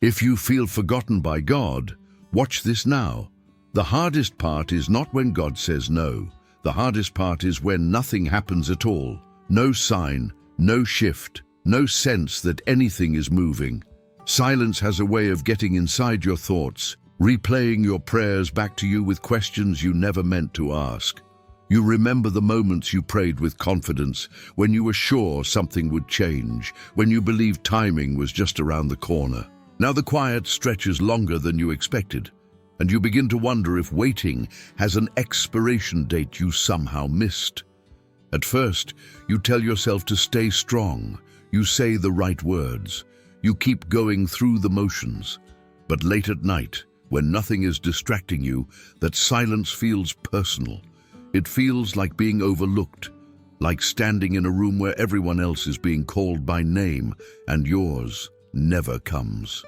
If you feel forgotten by God, watch this now. The hardest part is not when God says no. The hardest part is when nothing happens at all. No sign, no shift, no sense that anything is moving. Silence has a way of getting inside your thoughts, replaying your prayers back to you with questions you never meant to ask. You remember the moments you prayed with confidence, when you were sure something would change, when you believed timing was just around the corner. Now the quiet stretches longer than you expected, and you begin to wonder if waiting has an expiration date you somehow missed. At first, you tell yourself to stay strong. You say the right words. You keep going through the motions. But late at night, when nothing is distracting you, that silence feels personal. It feels like being overlooked, like standing in a room where everyone else is being called by name and yours never comes.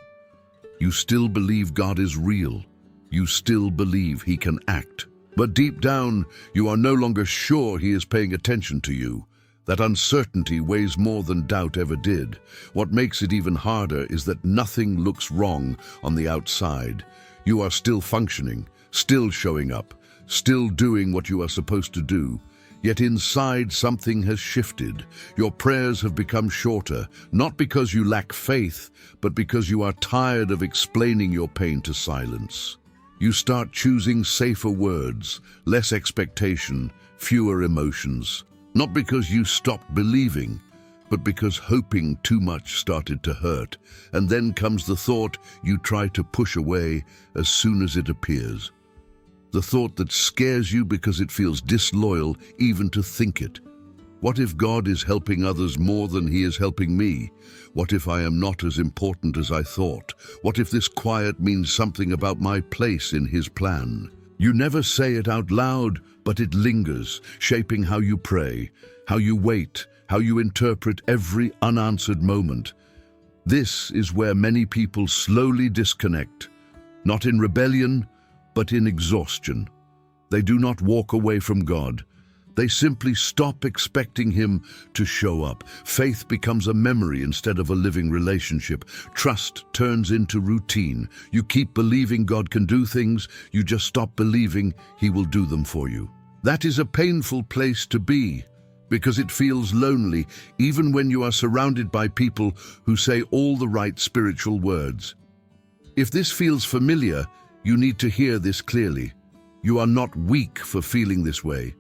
You still believe God is real. You still believe He can act. But deep down, you are no longer sure He is paying attention to you. That uncertainty weighs more than doubt ever did. What makes it even harder is that nothing looks wrong on the outside. You are still functioning, still showing up, still doing what you are supposed to do. Yet inside something has shifted. Your prayers have become shorter, not because you lack faith, but because you are tired of explaining your pain to silence. You start choosing safer words, less expectation, fewer emotions. Not because you stopped believing, but because hoping too much started to hurt. And then comes the thought you try to push away as soon as it appears. The thought that scares you because it feels disloyal even to think it. What if God is helping others more than He is helping me? What if I am not as important as I thought? What if this quiet means something about my place in His plan? You never say it out loud, but it lingers, shaping how you pray, how you wait, how you interpret every unanswered moment. This is where many people slowly disconnect, not in rebellion, but in exhaustion. They do not walk away from God. They simply stop expecting Him to show up. Faith becomes a memory instead of a living relationship. Trust turns into routine. You keep believing God can do things, you just stop believing He will do them for you. That is a painful place to be, because it feels lonely, even when you are surrounded by people who say all the right spiritual words. If this feels familiar, you need to hear this clearly. You are not weak for feeling this way.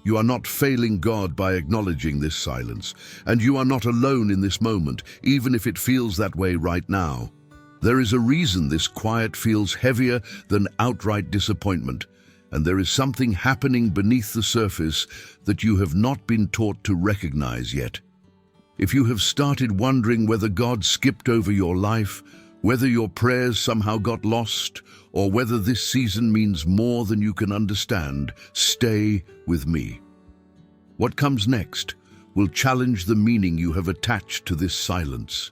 You are not failing God by acknowledging this silence, and you are not alone in this moment, even if it feels that way right now. There is a reason this quiet feels heavier than outright disappointment, and there is something happening beneath the surface that you have not been taught to recognize yet. If you have started wondering whether God skipped over your life, whether your prayers somehow got lost, or whether this season means more than you can understand, stay with me. What comes next will challenge the meaning you have attached to this silence,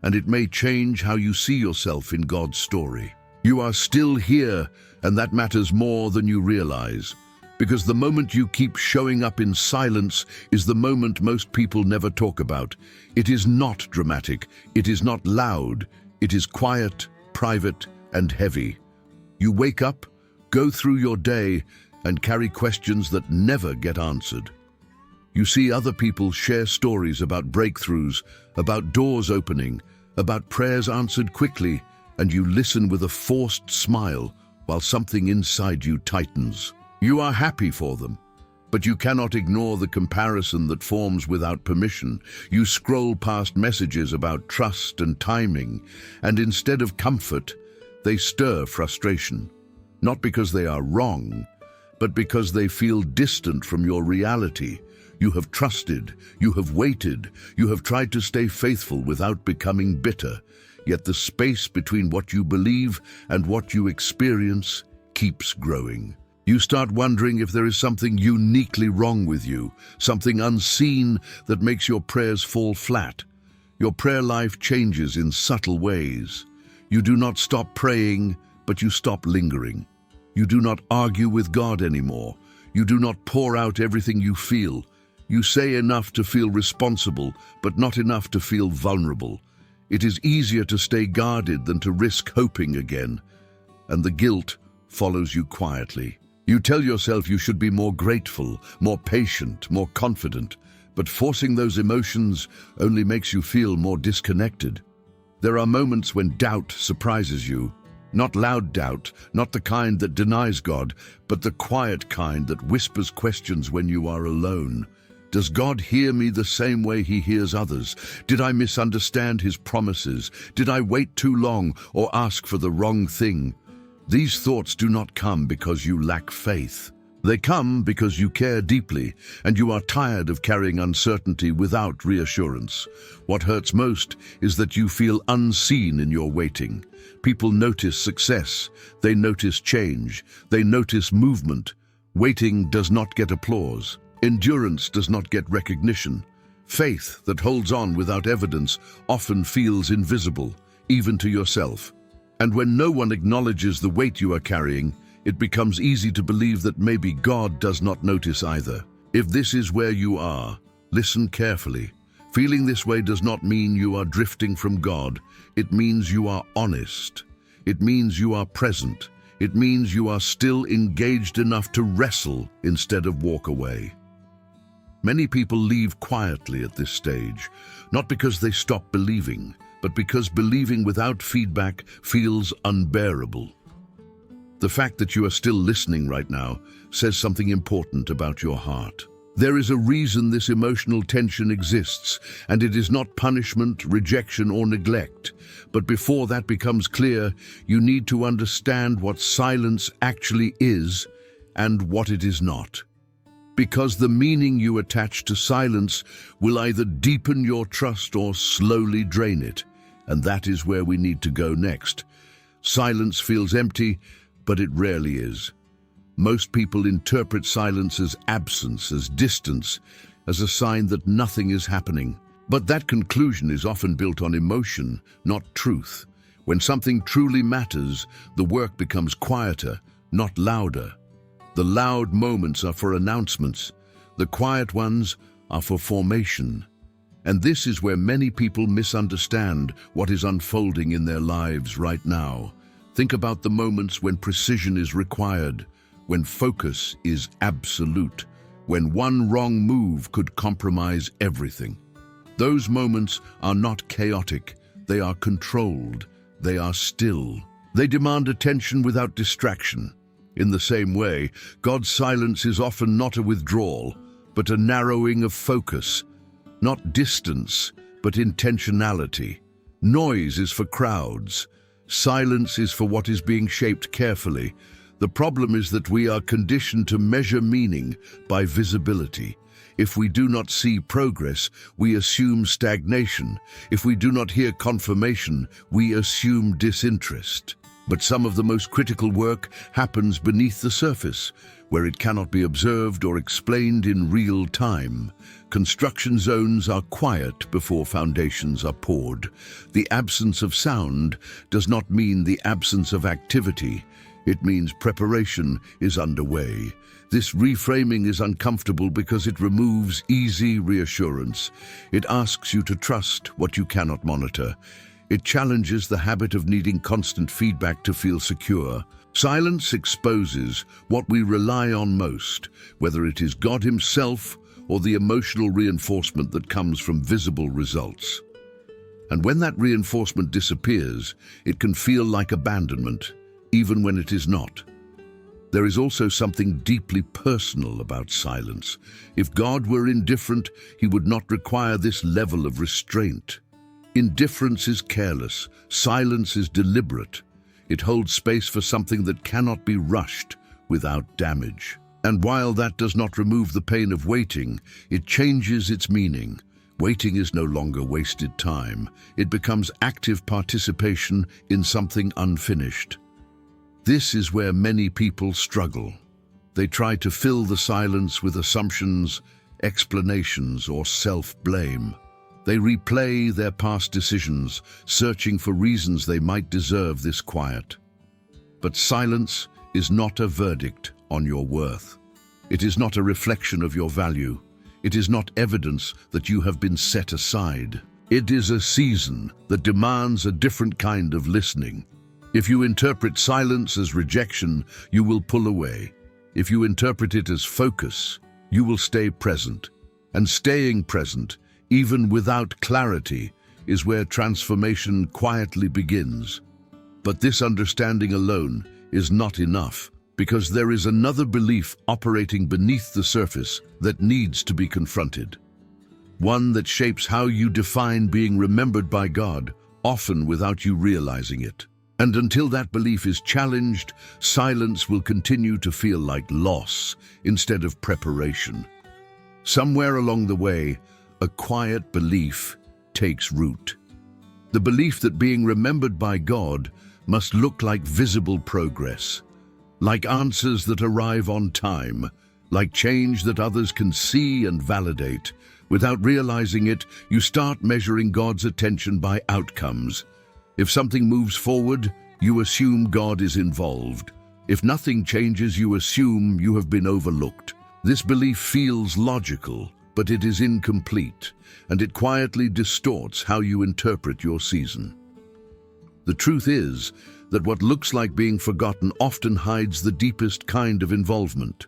and it may change how you see yourself in God's story. You are still here, and that matters more than you realize, because the moment you keep showing up in silence is the moment most people never talk about. It is not dramatic, it is not loud, it is quiet, private, and heavy. You wake up, go through your day, and carry questions that never get answered. You see other people share stories about breakthroughs, about doors opening, about prayers answered quickly, and you listen with a forced smile while something inside you tightens. You are happy for them, but you cannot ignore the comparison that forms without permission. You scroll past messages about trust and timing, and instead of comfort, they stir frustration. Not because they are wrong, but because they feel distant from your reality. You have trusted, you have waited, you have tried to stay faithful without becoming bitter, yet the space between what you believe and what you experience keeps growing. You start wondering if there is something uniquely wrong with you, something unseen that makes your prayers fall flat. Your prayer life changes in subtle ways. You do not stop praying, but you stop lingering. You do not argue with God anymore. You do not pour out everything you feel. You say enough to feel responsible, but not enough to feel vulnerable. It is easier to stay guarded than to risk hoping again, and the guilt follows you quietly. You tell yourself you should be more grateful, more patient, more confident, but forcing those emotions only makes you feel more disconnected. There are moments when doubt surprises you. Not loud doubt, not the kind that denies God, but the quiet kind that whispers questions when you are alone. Does God hear me the same way he hears others? Did I misunderstand his promises? Did I wait too long or ask for the wrong thing? These thoughts do not come because you lack faith. They come because you care deeply and you are tired of carrying uncertainty without reassurance. What hurts most is that you feel unseen in your waiting. People notice success, they notice change, they notice movement. Waiting does not get applause. Endurance does not get recognition. Faith that holds on without evidence often feels invisible, even to yourself. And when no one acknowledges the weight you are carrying, it becomes easy to believe that maybe God does not notice either. If this is where you are, listen carefully. Feeling this way does not mean you are drifting from God. It means you are honest. It means you are present. It means you are still engaged enough to wrestle instead of walk away. Many people leave quietly at this stage, not because they stop believing, but because believing without feedback feels unbearable. The fact that you are still listening right now says something important about your heart. There is a reason this emotional tension exists, and it is not punishment, rejection, or neglect. But before that becomes clear, you need to understand what silence actually is and what it is not. Because the meaning you attach to silence will either deepen your trust or slowly drain it. And that is where we need to go next. Silence feels empty, but it rarely is. Most people interpret silence as absence, as distance, as a sign that nothing is happening. But that conclusion is often built on emotion, not truth. When something truly matters, the work becomes quieter, not louder. The loud moments are for announcements. The quiet ones are for formation. And this is where many people misunderstand what is unfolding in their lives right now. Think about the moments when precision is required, when focus is absolute, when one wrong move could compromise everything. Those moments are not chaotic, they are controlled, they are still. They demand attention without distraction. In the same way, God's silence is often not a withdrawal, but a narrowing of focus. Not distance, but intentionality. Noise is for crowds. Silence is for what is being shaped carefully. The problem is that we are conditioned to measure meaning by visibility. If we do not see progress, we assume stagnation. If we do not hear confirmation, we assume disinterest. But some of the most critical work happens beneath the surface, where it cannot be observed or explained in real time. Construction zones are quiet before foundations are poured. The absence of sound does not mean the absence of activity. It means preparation is underway. This reframing is uncomfortable because it removes easy reassurance. It asks you to trust what you cannot monitor. It challenges the habit of needing constant feedback to feel secure. Silence exposes what we rely on most, whether it is God himself or the emotional reinforcement that comes from visible results. And when that reinforcement disappears, it can feel like abandonment, even when it is not. There is also something deeply personal about silence. If God were indifferent, he would not require this level of restraint. Indifference is careless, silence is deliberate. It holds space for something that cannot be rushed without damage. And while that does not remove the pain of waiting, it changes its meaning. Waiting is no longer wasted time. It becomes active participation in something unfinished. This is where many people struggle. They try to fill the silence with assumptions, explanations, or self-blame. They replay their past decisions, searching for reasons they might deserve this quiet. But silence is not a verdict on your worth. It is not a reflection of your value. It is not evidence that you have been set aside. It is a season that demands a different kind of listening. If you interpret silence as rejection, you will pull away. If you interpret it as focus, you will stay present. And staying present, even without clarity, is where transformation quietly begins. But this understanding alone is not enough, because there is another belief operating beneath the surface that needs to be confronted. One that shapes how you define being remembered by God, often without you realizing it. And until that belief is challenged, silence will continue to feel like loss instead of preparation. Somewhere along the way, a quiet belief takes root. The belief that being remembered by God must look like visible progress, like answers that arrive on time, like change that others can see and validate. Without realizing it, you start measuring God's attention by outcomes. If something moves forward, you assume God is involved. If nothing changes, you assume you have been overlooked. This belief feels logical, but it is incomplete, and it quietly distorts how you interpret your season. The truth is that what looks like being forgotten often hides the deepest kind of involvement.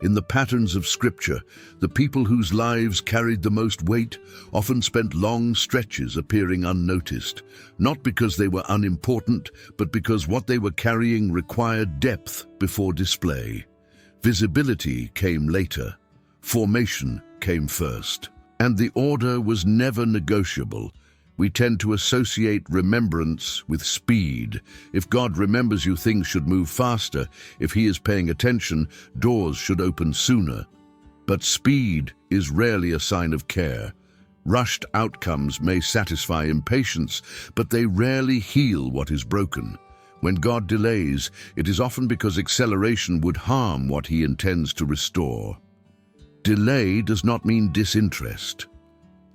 In the patterns of Scripture, the people whose lives carried the most weight often spent long stretches appearing unnoticed, not because they were unimportant, but because what they were carrying required depth before display. Visibility came later, formation came first, and the order was never negotiable. We tend to associate remembrance with speed. If God remembers you, things should move faster. If He is paying attention, doors should open sooner. But speed is rarely a sign of care. Rushed outcomes may satisfy impatience, but they rarely heal what is broken. When God delays, it is often because acceleration would harm what He intends to restore. Delay does not mean disinterest.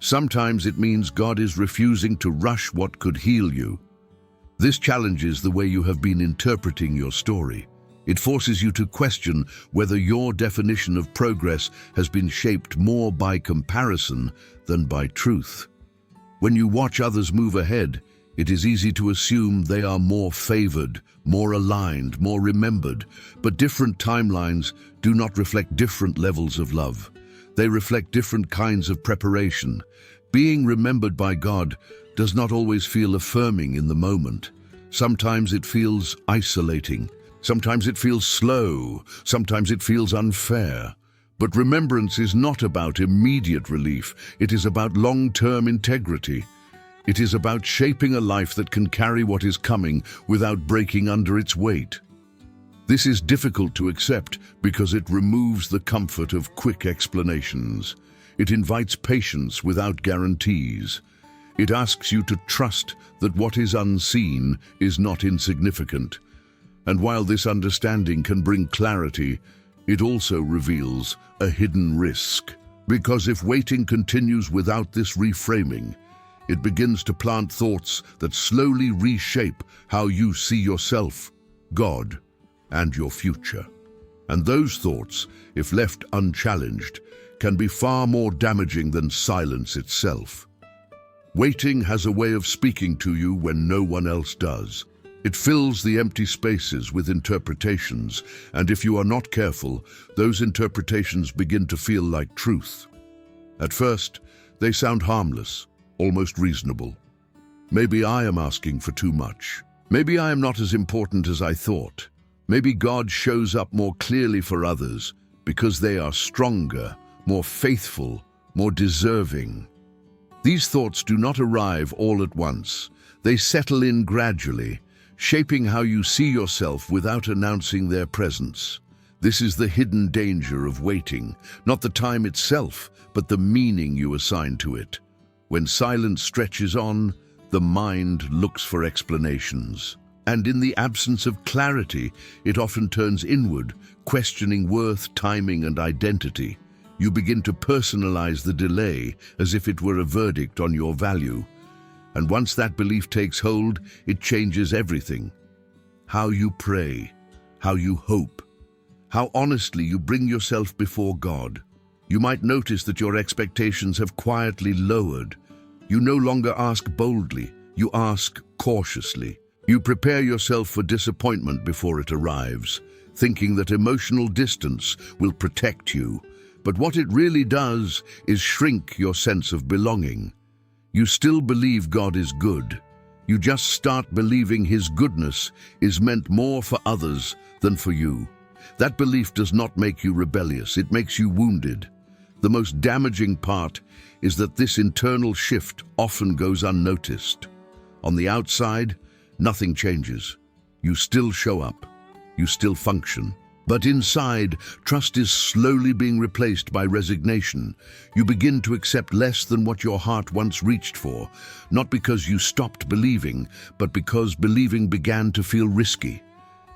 Sometimes it means God is refusing to rush what could heal you. This challenges the way you have been interpreting your story. It forces you to question whether your definition of progress has been shaped more by comparison than by truth. When you watch others move ahead, it is easy to assume they are more favored, more aligned, more remembered, but different timelines do not reflect different levels of love. They reflect different kinds of preparation. Being remembered by God does not always feel affirming in the moment. Sometimes it feels isolating. Sometimes it feels slow. Sometimes it feels unfair. But remembrance is not about immediate relief. It is about long-term integrity. It is about shaping a life that can carry what is coming without breaking under its weight. This is difficult to accept because it removes the comfort of quick explanations. It invites patience without guarantees. It asks you to trust that what is unseen is not insignificant. And while this understanding can bring clarity, it also reveals a hidden risk. Because if waiting continues without this reframing, it begins to plant thoughts that slowly reshape how you see yourself, God, and your future. And those thoughts, if left unchallenged, can be far more damaging than silence itself. Waiting has a way of speaking to you when no one else does. It fills the empty spaces with interpretations, and if you are not careful, those interpretations begin to feel like truth. At first, they sound harmless, almost reasonable. Maybe I am asking for too much. Maybe I am not as important as I thought. Maybe God shows up more clearly for others because they are stronger, more faithful, more deserving. These thoughts do not arrive all at once. They settle in gradually, shaping how you see yourself without announcing their presence. This is the hidden danger of waiting, not the time itself, but the meaning you assign to it. When silence stretches on, the mind looks for explanations. And in the absence of clarity, it often turns inward, questioning worth, timing, and identity. You begin to personalize the delay as if it were a verdict on your value. And once that belief takes hold, it changes everything. How you pray, how you hope, how honestly you bring yourself before God. You might notice that your expectations have quietly lowered, You no longer ask boldly, you ask cautiously. You prepare yourself for disappointment before it arrives, thinking that emotional distance will protect you. But what it really does is shrink your sense of belonging. You still believe God is good. You just start believing His goodness is meant more for others than for you. That belief does not make you rebellious, it makes you wounded. The most damaging part is that this internal shift often goes unnoticed. On the outside, nothing changes. You still show up. You still function. But inside, trust is slowly being replaced by resignation. You begin to accept less than what your heart once reached for, not because you stopped believing, but because believing began to feel risky.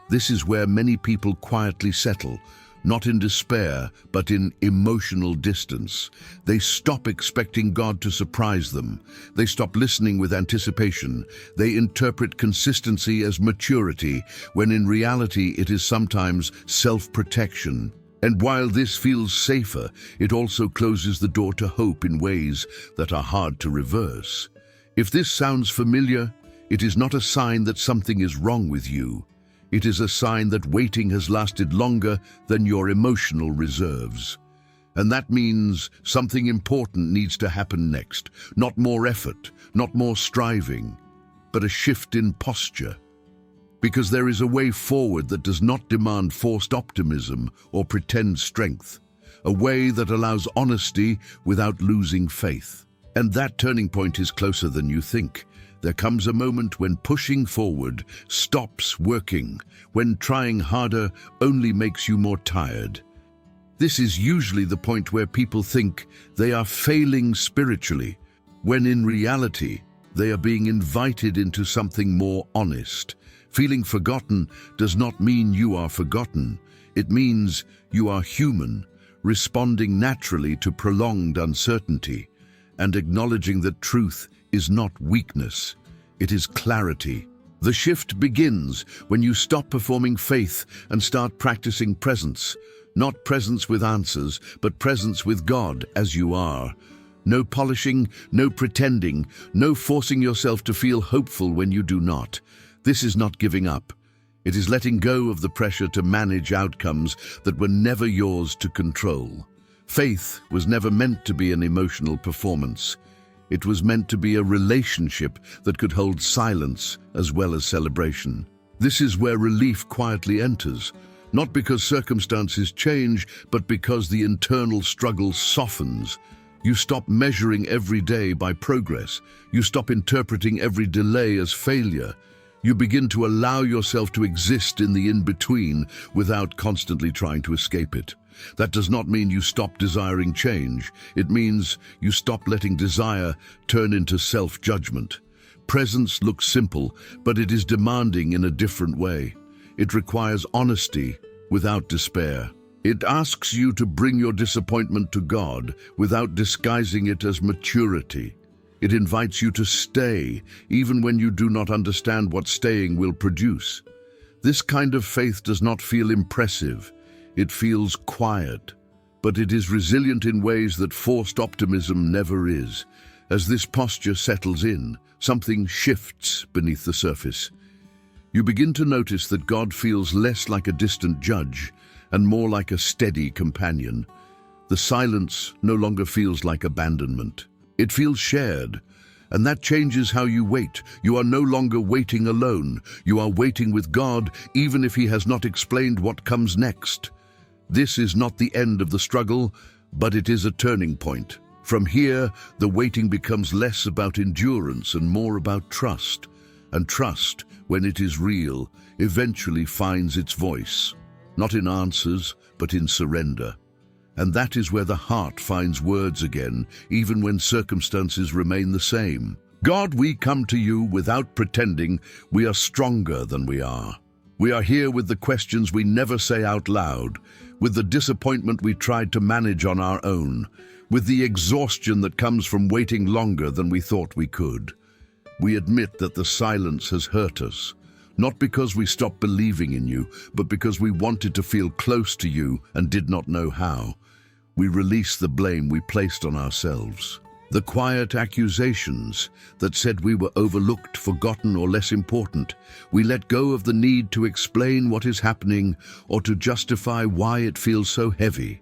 This is where many people quietly settle, not in despair, but in emotional distance. They stop expecting God to surprise them. They stop listening with anticipation. They interpret consistency as maturity, when in reality it is sometimes self-protection. And while this feels safer, it also closes the door to hope in ways that are hard to reverse. If this sounds familiar, it is not a sign that something is wrong with you. It is a sign that waiting has lasted longer than your emotional reserves. And that means something important needs to happen next. Not more effort, not more striving, but a shift in posture. Because there is a way forward that does not demand forced optimism or pretend strength. A way that allows honesty without losing faith. And that turning point is closer than you think. There comes a moment when pushing forward stops working, when trying harder only makes you more tired. This is usually the point where people think they are failing spiritually, when in reality they are being invited into something more honest. Feeling forgotten does not mean you are forgotten. It means you are human, responding naturally to prolonged uncertainty, and acknowledging that truth is not weakness, it is clarity. The shift begins when you stop performing faith and start practicing presence. Not presence with answers, but presence with God as you are. No polishing, no pretending, no forcing yourself to feel hopeful when you do not. This is not giving up. It is letting go of the pressure to manage outcomes that were never yours to control. Faith was never meant to be an emotional performance. It was meant to be a relationship that could hold silence as well as celebration. This is where relief quietly enters, not because circumstances change, but because the internal struggle softens. You stop measuring every day by progress. You stop interpreting every delay as failure. You begin to allow yourself to exist in the in-between without constantly trying to escape it. That does not mean you stop desiring change. It means you stop letting desire turn into self-judgment. Presence looks simple, but it is demanding in a different way. It requires honesty without despair. It asks you to bring your disappointment to God without disguising it as maturity. It invites you to stay, even when you do not understand what staying will produce. This kind of faith does not feel impressive. It feels quiet, but it is resilient in ways that forced optimism never is. As this posture settles in, something shifts beneath the surface. You begin to notice that God feels less like a distant judge and more like a steady companion. The silence no longer feels like abandonment. It feels shared, and that changes how you wait. You are no longer waiting alone. You are waiting with God, even if He has not explained what comes next. This is not the end of the struggle, but it is a turning point. From here, the waiting becomes less about endurance and more about trust. And trust, when it is real, eventually finds its voice, not in answers, but in surrender. And that is where the heart finds words again, even when circumstances remain the same. God, we come to you without pretending we are stronger than we are. We are here with the questions we never say out loud, with the disappointment we tried to manage on our own, with the exhaustion that comes from waiting longer than we thought we could. We admit that the silence has hurt us, not because we stopped believing in you, but because we wanted to feel close to you and did not know how. We release the blame we placed on ourselves. The quiet accusations that said we were overlooked, forgotten, or less important. We let go of the need to explain what is happening or to justify why it feels so heavy.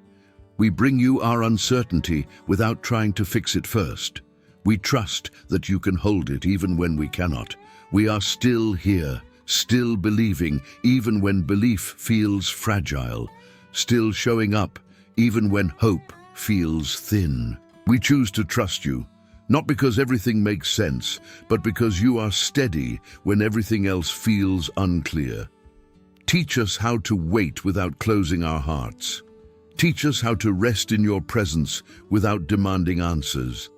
We bring you our uncertainty without trying to fix it first. We trust that you can hold it even when we cannot. We are still here, still believing even when belief feels fragile, still showing up even when hope feels thin. We choose to trust you, not because everything makes sense, but because you are steady when everything else feels unclear. Teach us how to wait without closing our hearts. Teach us how to rest in your presence without demanding answers.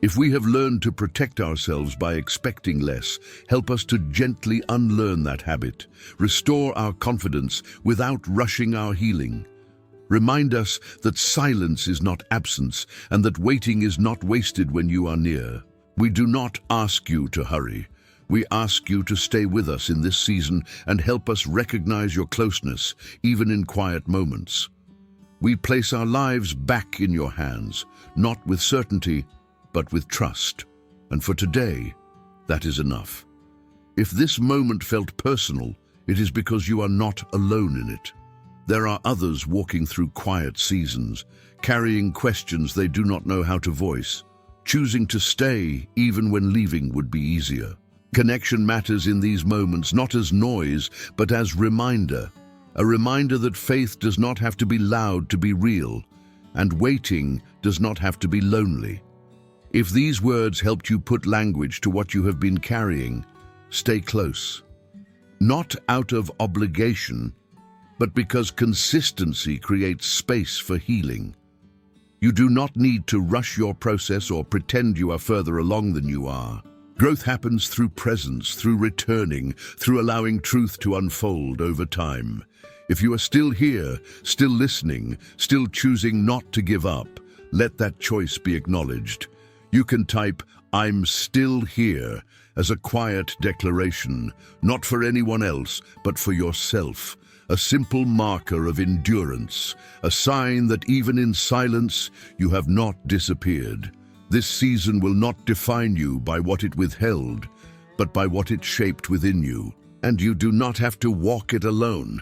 If we have learned to protect ourselves by expecting less, help us to gently unlearn that habit. Restore our confidence without rushing our healing. Remind us that silence is not absence and that waiting is not wasted when you are near. We do not ask you to hurry. We ask you to stay with us in this season and help us recognize your closeness, even in quiet moments. We place our lives back in your hands, not with certainty, but with trust. And for today, that is enough. If this moment felt personal, it is because you are not alone in it. There are others walking through quiet seasons, carrying questions they do not know how to voice, choosing to stay even when leaving would be easier. Connection matters in these moments, not as noise, but as reminder. A reminder that faith does not have to be loud to be real, and waiting does not have to be lonely. If these words helped you put language to what you have been carrying, stay close. Not out of obligation, but because consistency creates space for healing. You do not need to rush your process or pretend you are further along than you are. Growth happens through presence, through returning, through allowing truth to unfold over time. If you are still here, still listening, still choosing not to give up, let that choice be acknowledged. You can type, "I'm still here," as a quiet declaration, not for anyone else, but for yourself. A simple marker of endurance, a sign that even in silence, you have not disappeared. This season will not define you by what it withheld, but by what it shaped within you. And you do not have to walk it alone.